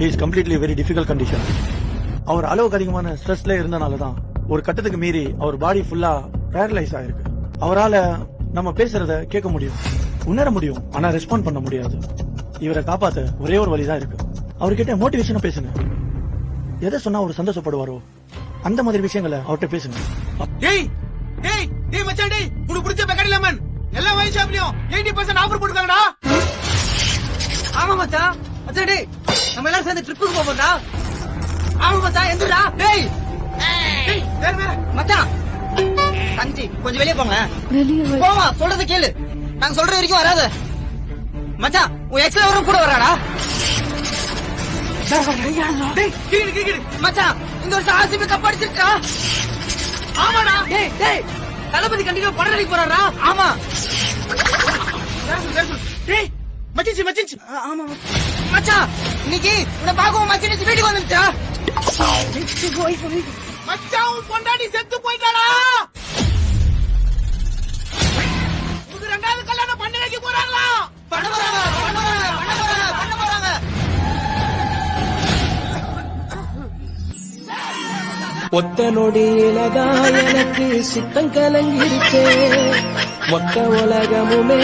he is completely very difficult condition. அவர் அளவுக்கு அதிகமான ஸ்ட்ரெஸ்ல இருந்தனால தான் ஒரு கட்டத்துக்கு மீறி அவர் பாடி ஃபுல்லா பேரலைஸ் ஆயிருக்கு. அவரால நம்ம பேசுறத கேட்க முடியும், உணர முடியும், ஆனா ரெஸ்பாண்ட் பண்ண முடியாது. இவரை காப்பாத்த ஒரே ஒரு வழிதான் இருக்கு. அவர்கிட்ட மோட்டிவேஷனா பேசுங்க. எதை சொன்னா அவர் சந்தோஷப்படுவாரோ அந்த மாதிரி விஷயங்களை அவர்கிட்ட பேசுங்க. டேய் டேய் டேய் மச்சான், டேய் உனக்கு பிடிச்ச பெக்கரி லெமன் எல்லா வைன் ஷாப்லயும் 80% ஆஃபர் போட்டுருக்காங்கடா. ஆமா மச்சான். மச்சான் டேய் நம்ம எல்லாரும் சேர்ந்து ட்ரிப்புக்கு போறோம்டா. ஆமா மச்சான், எந்துடா. டேய் டேய் வேற வேற மச்சான். தங்கச்சி கொஞ்சம் வெளிய போங்க. போமா, சொல்றத கேளு. நாங்க சொல்ற வரைக்கும் வராத. மச்சான் உன் எக்ஸ்ல வரும் கூட வராடா. மச்சான் இந்த வருஷம் ஆர்சிபி கப் அடிச்சிருக்கா. ஆமாடா. டேய் டேய் தளபதி கண்டிப்பா படம் நடிக்க போறாரா? ஆமா. டேய் மச்சிச்சி மச்சிச்சி. ஆமா மச்சான், இன்னைக்கு உன்னை பார்க்கவும் மச்சிச்சி வீட்டுக்கு வந்துச்சா. மச்சான் உன் பொண்டாட்டி செத்து போயிட்டாடா. உங்க ரெண்டாவது கல்யாணம் பண்ணி வைக்க போறாங்களா? பண்ண போறாங்க. ஒத்த நொடியிலதான் எனக்கு சித்தம் கலங்கிருச்சே. மொத்த உலகமுமே